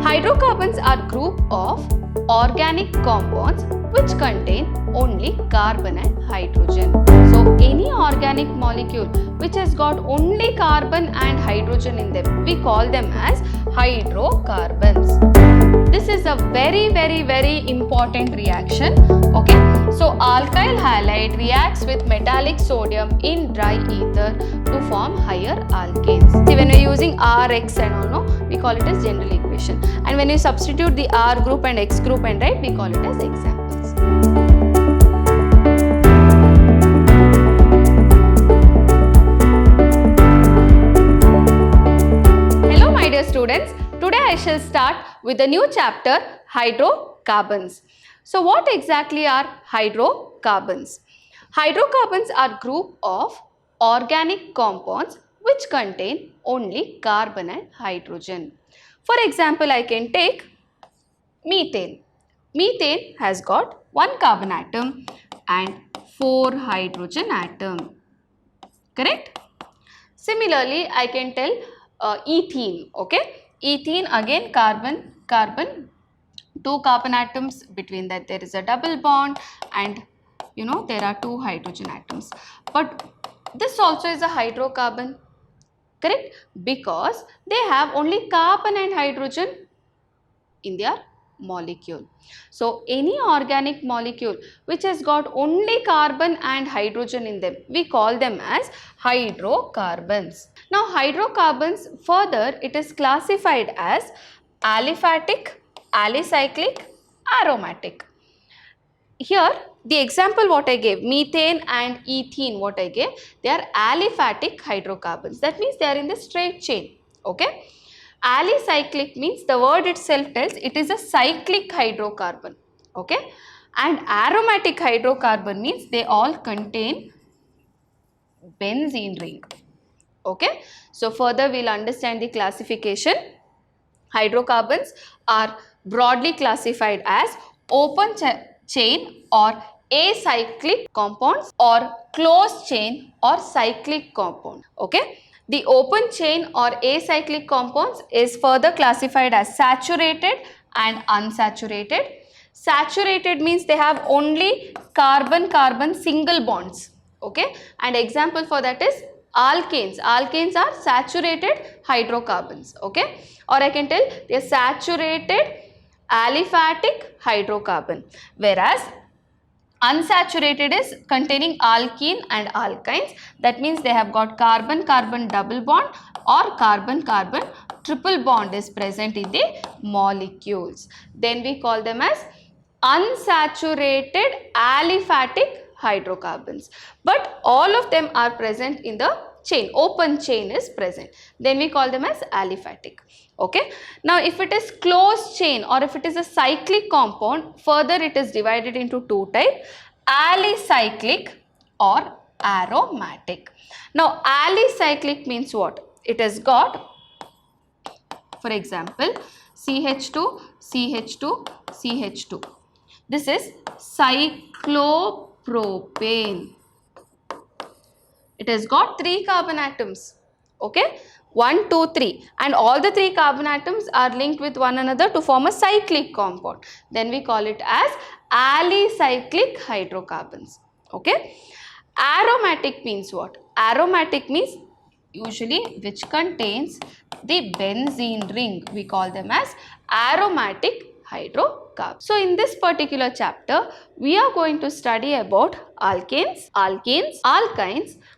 Hydrocarbons are group of organic compounds which contain only carbon and hydrogen. So any organic molecule which has got only carbon and hydrogen in them, we call them as hydrocarbons. This is a very important reaction. Okay, so alkyl halide reacts with metallic sodium in dry ether to form higher alkanes. See, when we are using R, X and all, no, we call it as general equation, and when you substitute the R group and X group and write, we call it as examples. Hello my dear students, today I shall start with a new chapter, hydrocarbons. So what exactly are hydrocarbons? Hydrocarbons are group of organic compounds which contain only carbon and hydrogen. For example, I can take methane. Methane has got one carbon atom and 4 hydrogen atom. Correct? Similarly, I can tell ethene. Okay? Ethene, again carbon, 2 carbon atoms, between that there is a double bond, and you know there are 2 hydrogen atoms. But this also is a hydrocarbon, correct? Because they have only carbon and hydrogen in their molecule. So any organic molecule which has got only carbon and hydrogen in them, we call them as hydrocarbons. Now hydrocarbons, further it is classified as aliphatic, alicyclic, aromatic. Here the example what I gave, methane and ethene what I gave, they are aliphatic hydrocarbons. That means they are in the straight chain. Okay. Alicyclic means the word itself tells it is a cyclic hydrocarbon. Okay. And aromatic hydrocarbon means they all contain benzene ring. Okay. So further we will understand the classification. Hydrocarbons are broadly classified as open chain or acyclic compounds or closed chain or cyclic compound. Okay. The open chain or acyclic compounds is further classified as saturated and unsaturated. Saturated means they have only carbon-carbon single bonds. Okay. And example for that is alkanes. Alkanes are saturated hydrocarbons. Okay. Or I can tell they are saturated aliphatic hydrocarbon, whereas unsaturated is containing alkene and alkynes. That means they have got carbon-carbon double bond or carbon-carbon triple bond is present in the molecules. Then we call them as unsaturated aliphatic hydrocarbons. But all of them are present in the chain, open chain is present. Then we call them as aliphatic. Okay. Now if it is closed chain or if it is a cyclic compound, further it is divided into 2 types, alicyclic or aromatic. Now alicyclic means what? It has got, for example, CH2, CH2, CH2. This is cyclopropane. It has got 3 carbon atoms. Okay. 1, 2, 3, and all the 3 carbon atoms are linked with one another to form a cyclic compound. Then we call it as alicyclic hydrocarbons. Okay. Aromatic means what? Aromatic means usually which contains the benzene ring. We call them as aromatic hydrocarbons. So in this particular chapter, we are going to study about alkanes, alkynes,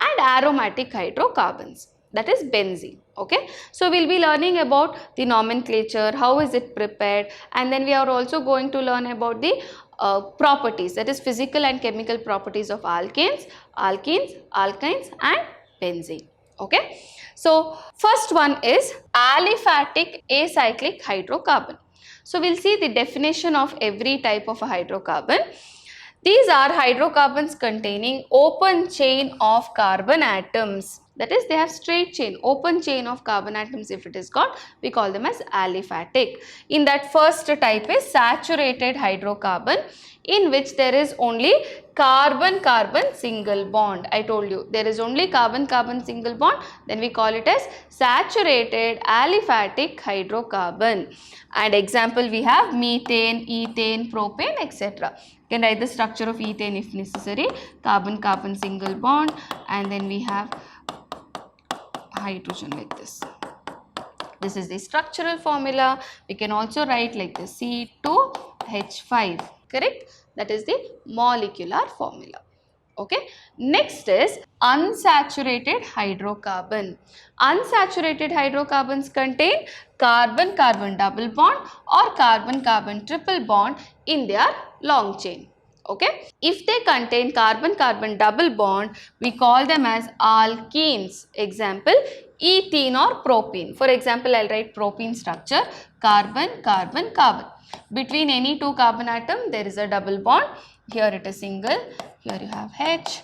and aromatic hydrocarbons. That is benzene. Okay. So we will be learning about the nomenclature, how is it prepared, and then we are also going to learn about the properties, that is physical and chemical properties of alkanes, alkenes, alkynes and benzene. Okay. So first one is aliphatic acyclic hydrocarbon. So we will see the definition of every type of a hydrocarbon. These are hydrocarbons containing open chain of carbon atoms. That is, they have straight chain, open chain of carbon atoms. If it is got, we call them as aliphatic. In that first type is saturated hydrocarbon, in which there is only carbon-carbon single bond. I told you there is only carbon-carbon single bond, then we call it as saturated aliphatic hydrocarbon. And example we have methane, ethane, propane, etc. You can write the structure of ethane if necessary. Carbon-carbon single bond, and then we have hydrogen like this. This is the structural formula. We can also write like this, C2H5, correct? That is the molecular formula. Okay. Next is unsaturated hydrocarbon. Unsaturated hydrocarbons contain carbon-carbon double bond or carbon-carbon triple bond in their long chain. Okay. If they contain carbon-carbon double bond, we call them as alkenes. Example, ethene or propene. For example, I'll write propene structure, carbon, carbon, carbon. Between any two carbon atom, there is a double bond. Here it is single. Here you have H,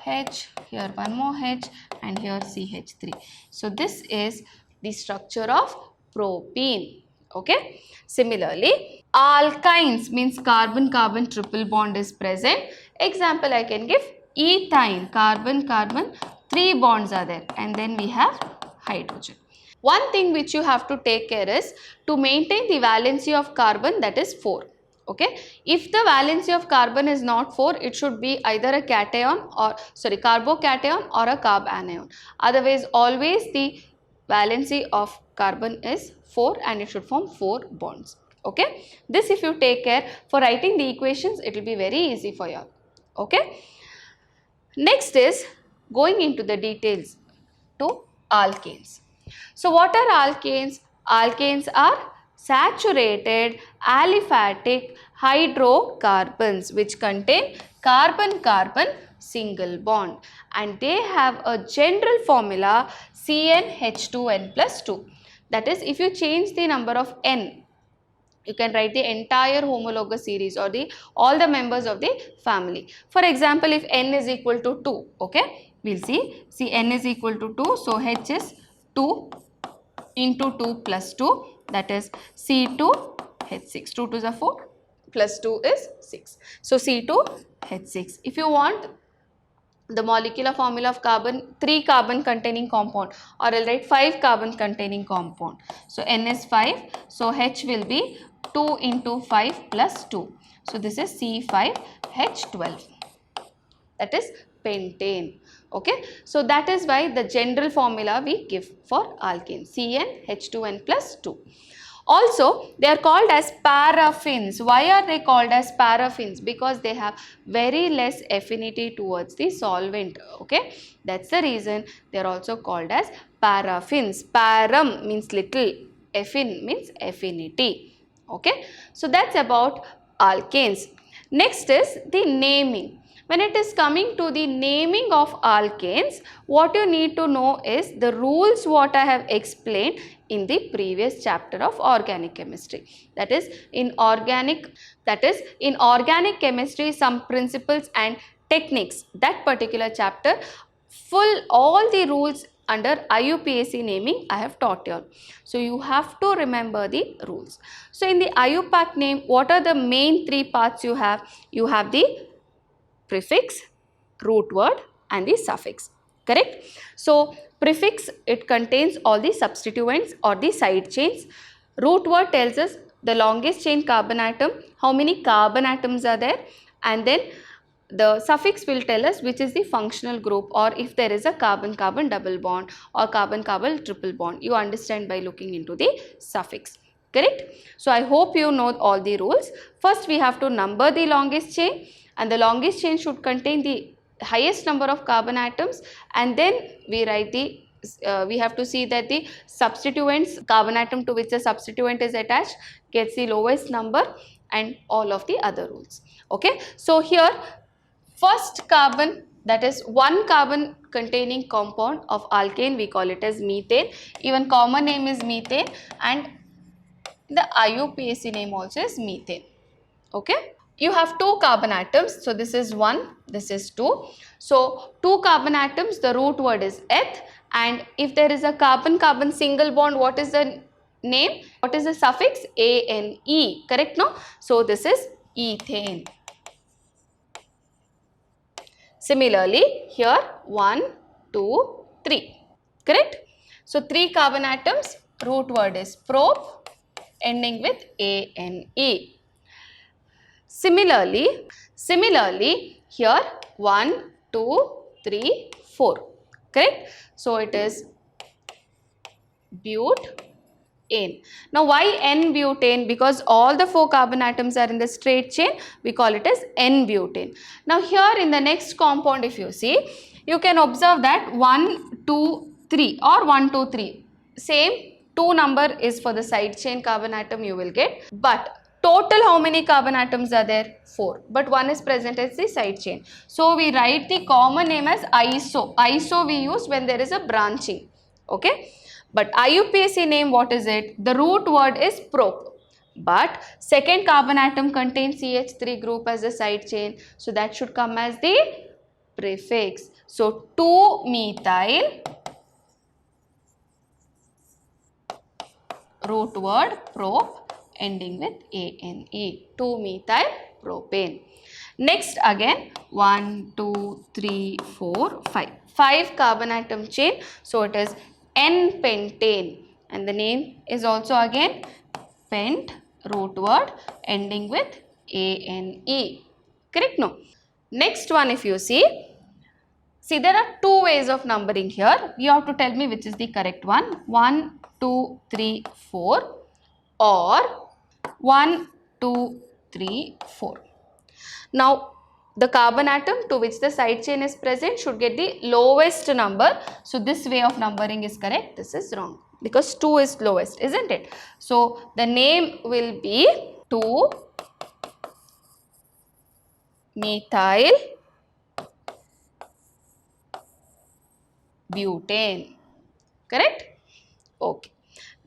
H, here one more H, and here CH3. So this is the structure of propene. Okay. Similarly, alkynes means carbon-carbon triple bond is present. Example I can give, ethyne, carbon-carbon, 3 bonds are there, and then we have hydrogen. One thing which you have to take care is to maintain the valency of carbon, that is 4. Okay. If the valency of carbon is not 4, it should be either a cation or carbocation or a carb anion. Otherwise, always the valency of carbon is 4 and it should form 4 bonds. Okay. This if you take care, for writing the equations, it will be very easy for you. Okay. Next is going into the details to alkanes. So what are alkanes? Alkanes are saturated aliphatic hydrocarbons which contain carbon-carbon single bond, and they have a general formula CnH2n plus 2. That is, if you change the number of N, you can write the entire homologous series or all the members of the family. For example, if N is equal to 2, okay, we'll see N is equal to 2, so H is 2 into 2 plus 2, that is C2H6. 2 2s are 4 plus 2 is 6. So C2H6. If you want the molecular formula of carbon, 3 carbon containing compound, or I'll write 5 carbon containing compound. So N is 5. So H will be 2 into 5 plus 2. So this is C5H12. That is pentane. Okay. So that is why the general formula we give for alkane, CnH2n plus 2. Also, they are called as paraffins. Why are they called as paraffins? Because they have very less affinity towards the solvent. Okay, that's the reason they are also called as paraffins. Param means little, affin means affinity. Okay, so that's about alkanes. Next is the naming. When it is coming to the naming of alkanes, what you need to know is the rules what I have explained in the previous chapter of organic chemistry. That is in organic chemistry, some principles and techniques, that particular chapter, full all the rules under IUPAC naming I have taught you. So you have to remember the rules. So in the IUPAC name, what are the main 3 parts you have? You have the prefix, root word and the suffix, correct? So prefix, it contains all the substituents or the side chains. Root word tells us the longest chain carbon atom, how many carbon atoms are there, and then the suffix will tell us which is the functional group, or if there is a carbon-carbon double bond or carbon-carbon triple bond. You understand by looking into the suffix, correct? So I hope you know all the rules. First we have to number the longest chain, and the longest chain should contain the highest number of carbon atoms, and then we write the we have to see that the substituents, carbon atom to which the substituent is attached, gets the lowest number, and all of the other rules. Okay, so here first carbon, that is one carbon containing compound of alkane, we call it as methane. Even common name is methane, and the IUPAC name also is methane. Okay, you have 2 carbon atoms, so this is 1 This is 2. So 2 carbon atoms, the root word is eth, and if there is a carbon-carbon single bond, what is the name? What is the suffix? ane, correct no? So this is ethane. Similarly, here 1, 2, 3, correct? So 3 carbon atoms, root word is prop, ending with ane. Similarly, here 1, 2, 3, 4, correct? So it is butane. Now why N-butane? Because all the 4 carbon atoms are in the straight chain, we call it as N-butane. Now here in the next compound, if you see, you can observe that 1, 2, 3 or 1, 2, 3, same 2 number is for the side chain carbon atom you will get, but total how many carbon atoms are there? 4, but 1 is present as the side chain. So we write the common name as iso. Iso we use when there is a branching, okay? But IUPAC name, what is it? The root word is prop. But second carbon atom contains CH3 group as a side chain. So that should come as the prefix. So 2-methyl, root word prop, ending with ane. 2-methyl propane. Next again 1, 2, 3, 4, 5. 5 carbon atom chain. So it is N-pentane, and the name is also again pent, root word ending with ane. Correct? No. Next one, if you see there are 2 ways of numbering here. You have to tell me which is the correct one. 1, 2, 3, 4 or 1, 2, 3, 4. Now the carbon atom to which the side chain is present should get the lowest number. So this way of numbering is correct. This is wrong because 2 is lowest, isn't it? So the name will be 2-methyl butane. Correct? Okay.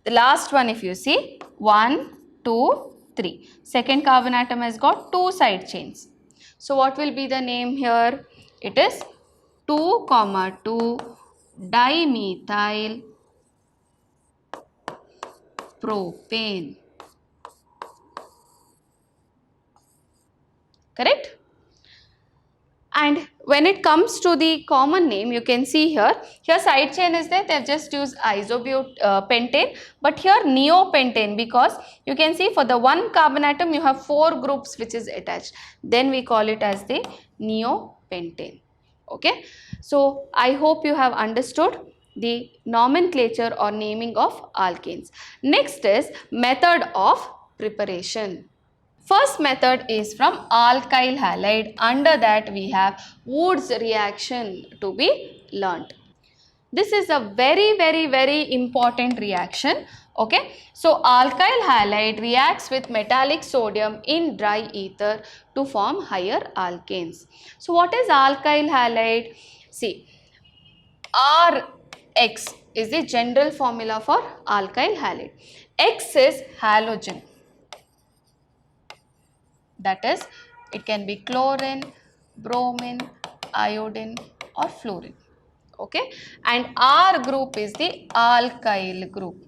The last one, if you see 1, 2, 3. Second carbon atom has got 2 side chains. So what will be the name here? It is 2, 2 dimethyl propane. Correct? And when it comes to the common name, you can see here side chain is there, they have just used isobutane, but here neopentane, because you can see for the one carbon atom you have 4 groups which is attached. Then we call it as the neopentane. Okay. So I hope you have understood the nomenclature or naming of alkanes. Next is method of preparation. First method is from alkyl halide. Under that we have Wood's reaction to be learnt. This is a very important reaction. Okay. So alkyl halide reacts with metallic sodium in dry ether to form higher alkanes. So what is alkyl halide? See, Rx is the general formula for alkyl halide. X is halogen. That is, it can be chlorine, bromine, iodine or fluorine. Okay. And R group is the alkyl group,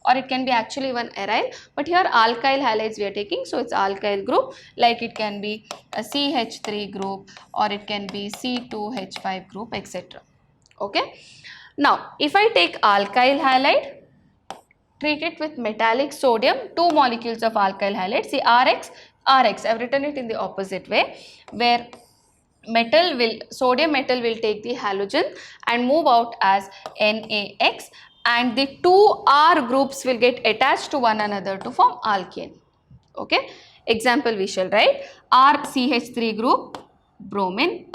or it can be actually one aryl, but here alkyl halides we are taking, so it's alkyl group. Like it can be a CH3 group or it can be C2H5 group, etc. Okay. Now if I take alkyl halide, treat it with metallic sodium, 2 molecules of alkyl halide, see Rx, I have written it in the opposite way, where sodium metal will take the halogen and move out as NaX, and the 2 R groups will get attached to one another to form alkane. Okay. Example we shall write RCH3 group, bromine,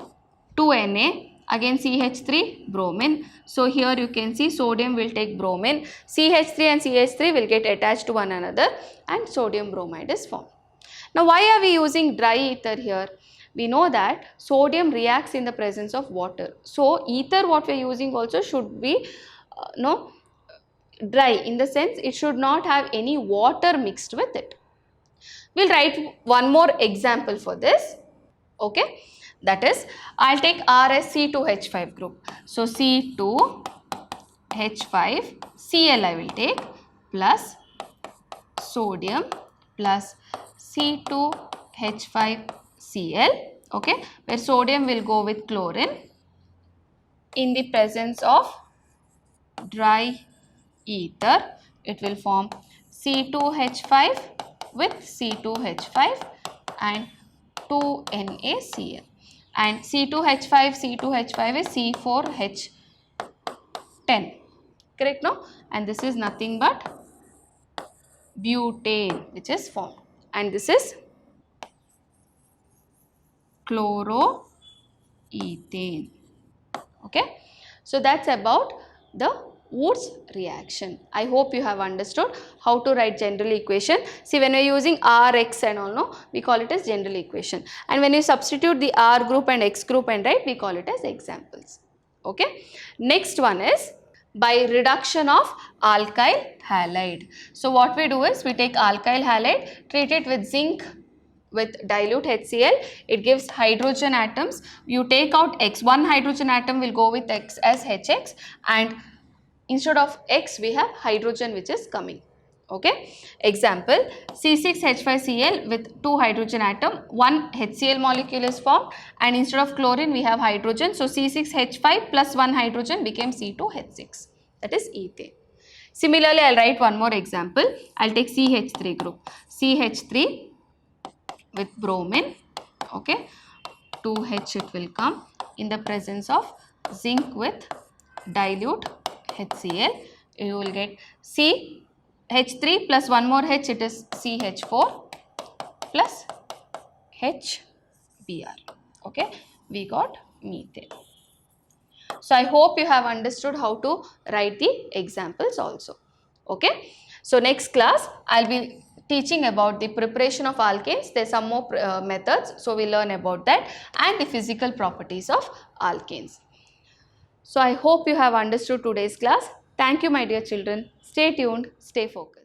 2Na, again CH3, bromine. So here you can see sodium will take bromine, CH3 and CH3 will get attached to one another and sodium bromide is formed. Now why are we using dry ether here? We know that sodium reacts in the presence of water. So ether what we are using also should be dry, in the sense it should not have any water mixed with it. We'll write one more example for this. Okay. That is, I'll take R as C2H5 group. So C2H5Cl I will take plus sodium plus C2H5Cl, okay, where sodium will go with chlorine in the presence of dry ether. It will form C2H5 with C2H5 and 2NaCl, and C2H5 is C4H10, correct, no? And this is nothing but butane which is formed, and this is chloroethane, okay. So that's about the Woods reaction. I hope you have understood how to write general equation. See, when we are using R, X and all, no, we call it as general equation, and when you substitute the R group and X group and write, we call it as examples, okay. Next one is by reduction of alkyl halide. So what we do is we take alkyl halide, treat it with zinc with dilute HCl, it gives hydrogen atoms. You take out X, one hydrogen atom will go with X as HX, and instead of X we have hydrogen which is coming, okay. Example, C6H5Cl with 2 hydrogen atom, 1 HCl molecule is formed, and instead of chlorine we have hydrogen. So C6H5 plus 1 hydrogen became C2H6, that is ethane. Similarly, I will write one more example. I will take CH3 group, CH3 with bromine, okay, 2H it will come in the presence of zinc with dilute HCl. You will get CH3 plus one more H, it is CH4 plus HBr, okay, we got methane. So I hope you have understood how to write the examples also, okay. So next class I will be teaching about the preparation of alkanes. There are some more methods, so we learn about that, and the physical properties of alkanes. So I hope you have understood today's class. Thank you my dear children. Stay tuned, stay focused.